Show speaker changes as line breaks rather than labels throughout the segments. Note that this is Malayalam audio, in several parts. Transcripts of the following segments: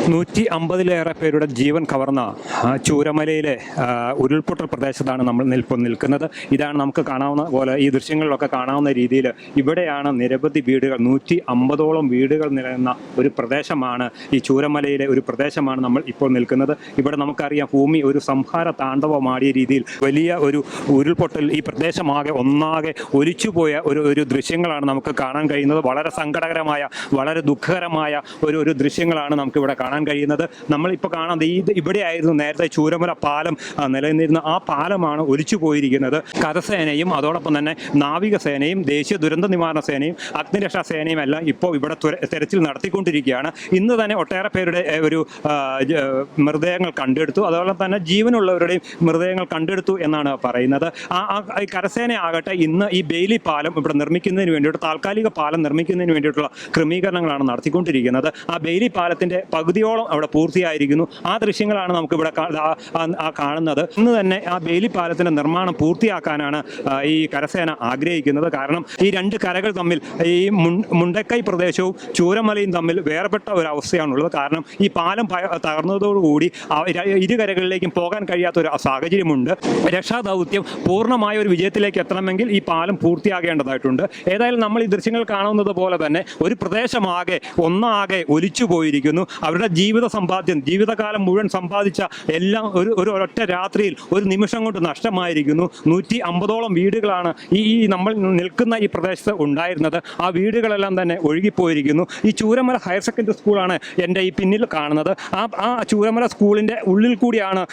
150-ലേറെ പേരുടെ ജീവൻ കവർന്ന ചൂരമലയിലെ ഉരുൾപൊട്ടൽ പ്രദേശത്താണ് നമ്മൾ നിൽക്കുന്നത്. ഇതാണ് നമുക്ക് കാണാവുന്ന പോലെ ഈ ദൃശ്യങ്ങളിലൊക്കെ കാണാവുന്ന രീതിയിൽ ഇവിടെയാണ് നിരവധി വീടുകൾ 150ഓളം വീടുകൾ നിലനിന്ന ഒരു പ്രദേശമാണ് ഈ ചൂരമലയിലെ ഒരു പ്രദേശമാണ് നമ്മൾ ഇപ്പോൾ നിൽക്കുന്നത്. ഇവിടെ നമുക്കറിയാം ഭൂമി ഒരു സംഹാര താണ്ഡവമാടിയ രീതിയിൽ വലിയ ഒരു ഉരുൾപൊട്ടൽ ഈ പ്രദേശമാകെ ഒന്നാകെ ഒലിച്ചുപോയ ഒരു ദൃശ്യങ്ങളാണ് നമുക്ക് കാണാൻ കഴിയുന്നത്. വളരെ സങ്കടകരമായ വളരെ ദുഃഖകരമായ ഒരു ദൃശ്യങ്ങളാണ് നമുക്കിവിടെ കാണാൻ കഴിയുന്നത്. നമ്മളിപ്പോൾ കാണാൻ ഇവിടെയായിരുന്നു നേരത്തെ ചൂരമല പാലം നിലനിന്നിരുന്ന ആ പാലമാണ് ഒലിച്ചു പോയിരിക്കുന്നത്. കരസേനയും അതോടൊപ്പം തന്നെ നാവികസേനയും ദേശീയ ദുരന്ത നിവാരണ സേനയും അഗ്നിരക്ഷാ സേനയും എല്ലാം ഇപ്പോൾ ഇവിടെ തെരച്ചിൽ നടത്തിക്കൊണ്ടിരിക്കുകയാണ്. ഇന്ന് തന്നെ ഒട്ടേറെ പേരുടെ ഒരു മൃതദേഹങ്ങൾ കണ്ടെടുത്തു. അതുപോലെ തന്നെ ജീവനുള്ളവരുടെയും മൃതദേഹങ്ങൾ കണ്ടെടുത്തു എന്നാണ് പറയുന്നത്. ഈ കരസേന ആകട്ടെ ഇന്ന് ഈ ബെയിലി പാലം ഇവിടെ നിർമ്മിക്കുന്നതിന് വേണ്ടിയിട്ട് താൽക്കാലിക പാലം നിർമ്മിക്കുന്നതിന് വേണ്ടിയിട്ടുള്ള ക്രമീകരണങ്ങളാണ് നടത്തിക്കൊണ്ടിരിക്കുന്നത്. ആ ബെയിലി പാലത്തിൻ്റെ പകുതിയോളം അവിടെ പൂർത്തിയായിരിക്കുന്നു. ആ ദൃശ്യങ്ങളാണ് നമുക്കിവിടെ കാണുന്നത്. ഇന്ന് തന്നെ ആ ബെയിലി പാലത്തിൻ്റെ നിർമ്മാണം പൂർത്തിയാക്കാനാണ് ഈ കരസേന ആഗ്രഹിക്കുന്നത്. കാരണം ഈ രണ്ട് കരകൾ തമ്മിൽ ഈ മുണ്ടക്കൈ പ്രദേശവും ചൂരമലയും തമ്മിൽ വേർപെട്ട ഒരവസ്ഥയാണുള്ളത്. കാരണം ഈ പാലം തകർന്നതോടുകൂടി ഇരു കരകളിലേക്കും പോകാൻ കഴിയാത്തൊരു സാഹചര്യമുണ്ട്. രക്ഷാദൗത്യം പൂർണ്ണമായ ഒരു വിജയത്തിലേക്ക് എത്തണമെങ്കിൽ ഈ പാലം പൂർത്തിയാകേണ്ടതായിട്ടുണ്ട്. ഏതായാലും നമ്മൾ ഈ ദൃശ്യങ്ങൾ കാണുന്നത് പോലെ തന്നെ ഒരു പ്രദേശമാകെ ഒന്നാകെ ഒലിച്ചു പോയിരിക്കുന്നു. അവരുടെ ജീവിതകാലം മുഴുവൻ സമ്പാദിച്ച എല്ലാം ഒരൊറ്റ രാത്രിയിൽ ഒരു നിമിഷം കൊണ്ട് നഷ്ടമായിരിക്കുന്നു. 150ഓളം വീടുകളാണ് ഈ നമ്മൾ നിൽക്കുന്ന ഈ പ്രദേശത്ത് ഉണ്ടായിരുന്നത്. ആ വീടുകളെല്ലാം തന്നെ ഒഴുകിപ്പോയിരിക്കുന്നു. ഈ ചൂരമല ഹയർ സെക്കൻഡറി സ്കൂളാണ് എൻ്റെ ഈ പിന്നിൽ കാണുന്നത്. ആ ചൂരമല സ്കൂളിൻ്റെ ഉള്ളിൽ കൂടിയാണ്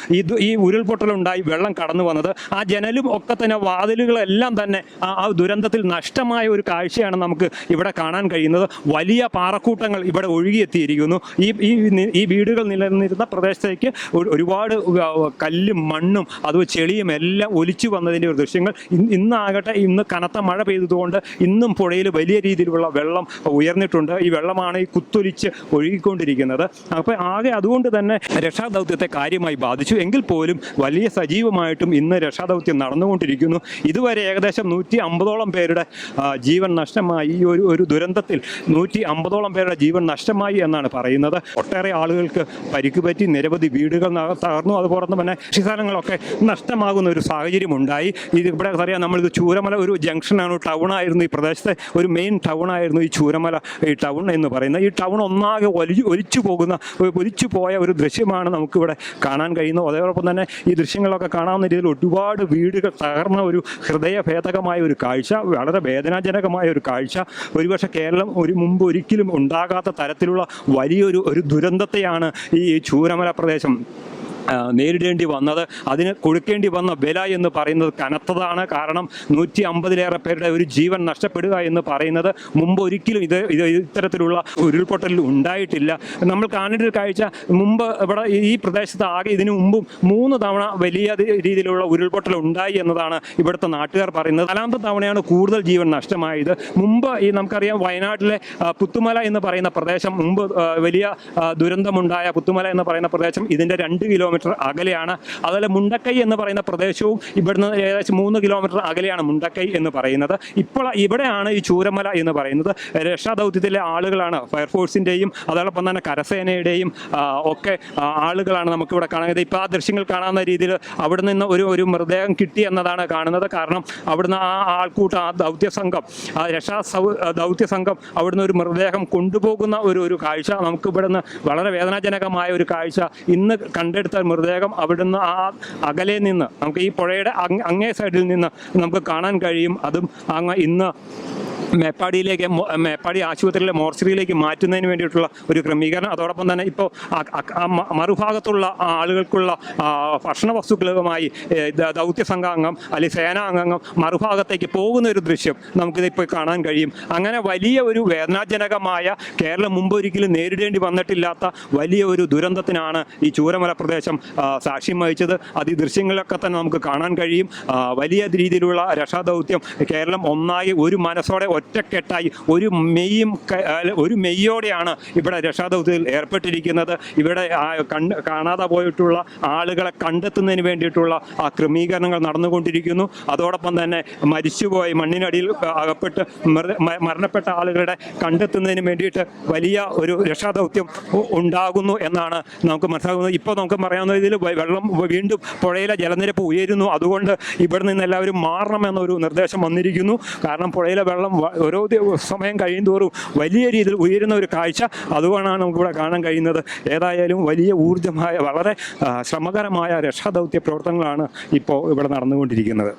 ഈ ഉരുൾപൊട്ടലുണ്ടായി വെള്ളം കടന്നു വന്നത്. ആ ജനലും ഒക്കെ തന്നെ വാതിലുകളെല്ലാം തന്നെ ആ ദുരന്തത്തിൽ നഷ്ടമായ ഒരു കാഴ്ചയാണ് നമുക്ക് ഇവിടെ കാണാൻ കഴിയുന്നത്. വലിയ പാറക്കൂട്ടങ്ങൾ ഇവിടെ ഒഴുകിയെത്തിയിരിക്കുന്നു. ഈ വീടുകൾ നിലനിന്നിരുന്ന പ്രദേശത്തേക്ക് ഒരുപാട് കല്ലും മണ്ണും അതുപോലെ ചെളിയും എല്ലാം ഒലിച്ചു വന്നതിൻ്റെ ഒരു ദൃശ്യങ്ങൾ ഇന്ന് കനത്ത മഴ പെയ്തതുകൊണ്ട് ഇന്നും പുഴയിൽ വലിയ രീതിയിലുള്ള വെള്ളം ഉയർന്നിട്ടുണ്ട്. ഈ വെള്ളമാണ് ഈ കുത്തൊലിച്ച് ഒഴുകിക്കൊണ്ടിരിക്കുന്നത്. അപ്പോൾ ആകെ അതുകൊണ്ട് തന്നെ രക്ഷാദൗത്യത്തെ കാര്യമായി ബാധിച്ചു. എങ്കിൽ പോലും വലിയ സജീവമായിട്ടും ഇന്ന് രക്ഷാദൗത്യം നടന്നുകൊണ്ടിരിക്കുന്നു. ഇതുവരെ ഏകദേശം 150ഓളം പേരുടെ ജീവൻ നഷ്ടമായി. ഈ ഒരു ദുരന്തത്തിൽ 150ഓളം പേരുടെ ജീവൻ നഷ്ടമായി എന്നാണ് പറയുന്നത്. ഒട്ടേറെ ആളുകൾക്ക് പരിക്ക് പറ്റി, നിരവധി വീടുകൾ തകർന്നു. അതുപോലെ തന്നെ കൃഷിസ്ഥലങ്ങളൊക്കെ നഷ്ടമാകുന്ന ഒരു സാഹചര്യം ഉണ്ടായി. ഇവിടെ അറിയാം, നമ്മളിത് ചൂരമല ഒരു ജംഗ്ഷനാണ്, ടൗണായിരുന്നു. ഈ പ്രദേശത്തെ ഒരു മെയിൻ ടൗണായിരുന്നു ഈ ചൂരമല ഈ ടൗൺ എന്ന് പറയുന്നത്. ഈ ടൗൺ ഒന്നാകെ ഒലിച്ചു പോയ ഒരു ദൃശ്യമാണ് നമുക്കിവിടെ കാണാൻ കഴിയുന്നത്. അതോടൊപ്പം തന്നെ ഈ ദൃശ്യങ്ങളൊക്കെ കാണാവുന്ന രീതിയിൽ ഒരുപാട് വീടുകൾ തകർന്ന ഒരു ഹൃദയഭേദകമായ ഒരു കാഴ്ച, വളരെ വേദനാജനകമായ ഒരു കാഴ്ച. ഒരുപക്ഷെ കേരളം മുമ്പ് ഒരിക്കലും ഉണ്ടാകാത്ത തരത്തിലുള്ള വലിയൊരു ദുരന്തത്തെയാണ് ഈ ചൂരമല പ്രദേശം നേരിടേണ്ടി വന്നത്. അതിന് കൊടുക്കേണ്ടി വന്ന വില എന്ന് പറയുന്നത് കനത്തതാണ്. കാരണം 150-ലേറെ പേരുടെ ഒരു ജീവൻ നഷ്ടപ്പെടുക എന്ന് പറയുന്നത് മുമ്പ് ഒരിക്കലും ഇത്തരത്തിലുള്ള ഉരുൾപൊട്ടൽ ഉണ്ടായിട്ടില്ല. നമ്മൾ കാണേണ്ട ഒരു കാഴ്ച, മുമ്പ് ഇവിടെ ഈ പ്രദേശത്ത് ആകെ ഇതിനു മുമ്പും 3 തവണ വലിയ രീതിയിലുള്ള ഉരുൾപൊട്ടൽ ഉണ്ടായി എന്നതാണ് ഇവിടുത്തെ നാട്ടുകാർ പറയുന്നത്. 4ാമത്തെ തവണയാണ് കൂടുതൽ ജീവൻ നഷ്ടമായത്. മുമ്പ് നമുക്കറിയാം, വയനാട്ടിലെ പുത്തുമല എന്ന് പറയുന്ന പ്രദേശം, മുമ്പ് വലിയ ദുരന്തമുണ്ടായ പുത്തുമല എന്ന് പറയുന്ന പ്രദേശം ഇതിൻ്റെ 2 കിലോമീറ്റർ അകലെയാണ്. അതുപോലെ മുണ്ടക്കൈ എന്ന് പറയുന്ന പ്രദേശവും ഇവിടുന്ന് ഏകദേശം 3 കിലോമീറ്റർ അകലെയാണ് മുണ്ടക്കൈ എന്ന് പറയുന്നത്. ഇപ്പോൾ ഇവിടെയാണ് ഈ ചൂരമല എന്ന് പറയുന്നത്. രക്ഷാദൗത്യത്തിലെ ആളുകളാണ്, ഫയർഫോഴ്സിൻ്റെയും അതോടൊപ്പം തന്നെ കരസേനയുടെയും ഒക്കെ ആളുകളാണ് നമുക്കിവിടെ കാണുന്നത്. ഇപ്പോൾ ആ ദൃശ്യങ്ങൾ കാണാവുന്ന രീതിയിൽ അവിടെ നിന്ന് ഒരു മൃതദേഹം കിട്ടി എന്നതാണ് കാണുന്നത്. കാരണം അവിടുന്ന് ആ ആൾക്കൂട്ടം, ആ ദൗത്യ സംഘം അവിടുന്ന് ഒരു മൃതദേഹം കൊണ്ടുപോകുന്ന ഒരു കാഴ്ച നമുക്ക് ഇവിടുന്ന് വളരെ വേദനാജനകമായ ഒരു കാഴ്ച. ഇന്ന് കണ്ടെടുത്ത മൃതദേഹം അവിടുന്ന് ആ അകലെ നിന്ന് നമുക്ക് ഈ പുഴയുടെ അങ്ങേ സൈഡിൽ നിന്ന് നമുക്ക് കാണാൻ കഴിയും. അതും ഇന്ന് മേപ്പാടി ആശുപത്രിയിലെ മോർച്ചറിയിലേക്ക് മാറ്റുന്നതിന് വേണ്ടിയിട്ടുള്ള ഒരു ക്രമീകരണം. അതോടൊപ്പം തന്നെ ഇപ്പോൾ മറുഭാഗത്തുള്ള ആളുകൾക്കുള്ള ഭക്ഷണ വസ്തുക്കളുമായി ദൗത്യ സംഘാംഗം അല്ലെങ്കിൽ സേനാംഗം മറുഭാഗത്തേക്ക് പോകുന്ന ഒരു ദൃശ്യം നമുക്കിതിപ്പോൾ കാണാൻ കഴിയും. അങ്ങനെ വലിയ ഒരു വേദനാജനകമായ, കേരളം മുമ്പ് ഒരിക്കലും നേരിടേണ്ടി വന്നിട്ടില്ലാത്ത വലിയ ഒരു ദുരന്തത്തിനാണ് ഈ ചൂരമല പ്രദേശം സാക്ഷ്യം വഹിച്ചത്. അത് ഈ ദൃശ്യങ്ങളിലൊക്കെ തന്നെ നമുക്ക് കാണാൻ കഴിയും. വലിയ രീതിയിലുള്ള രക്ഷാദൗത്യം കേരളം ഒന്നായി ഒരു മനസ്സോടെ ഒറ്റക്കെട്ടായി ഒരു മെയ്യോടെയാണ് ഇവിടെ രക്ഷാദൗത്യത്തിൽ ഏർപ്പെട്ടിരിക്കുന്നത്. ഇവിടെ കാണാതെ പോയിട്ടുള്ള ആളുകളെ കണ്ടെത്തുന്നതിന് വേണ്ടിയിട്ടുള്ള ക്രമീകരണങ്ങൾ നടന്നുകൊണ്ടിരിക്കുന്നു. അതോടൊപ്പം തന്നെ മരിച്ചുപോയി മണ്ണിനടിയിൽ അകപ്പെട്ട് മരണപ്പെട്ട ആളുകളുടെ കണ്ടെത്തുന്നതിന് വേണ്ടിയിട്ട് വലിയ ഒരു രക്ഷാദൗത്യം ഉണ്ടാകുന്നു എന്നാണ് നമുക്ക് മനസ്സിലാകുന്നത്. ഇപ്പോൾ നമുക്ക് പറയാവുന്ന ഇതിൽ വെള്ളം വീണ്ടും പുഴയിലെ ജലനിരപ്പ് ഉയരുന്നു. അതുകൊണ്ട് ഇവിടെ നിന്ന് എല്ലാവരും മാറണമെന്നൊരു നിർദ്ദേശം വന്നിരിക്കുന്നു. കാരണം പുഴയിലെ വെള്ളം ഓരോ സമയം കഴിയുന്തോറും വലിയ രീതിയിൽ ഉയരുന്ന ഒരു കാഴ്ച അതുകൊണ്ടാണ് നമുക്കിവിടെ കാണാൻ കഴിയുന്നത്. ഏതായാലും വലിയ ഊർജ്ജമായ വളരെ ശ്രമകരമായ രക്ഷാദൗത്യ പ്രവർത്തനങ്ങളാണ് ഇപ്പോൾ ഇവിടെ നടന്നുകൊണ്ടിരിക്കുന്നത്.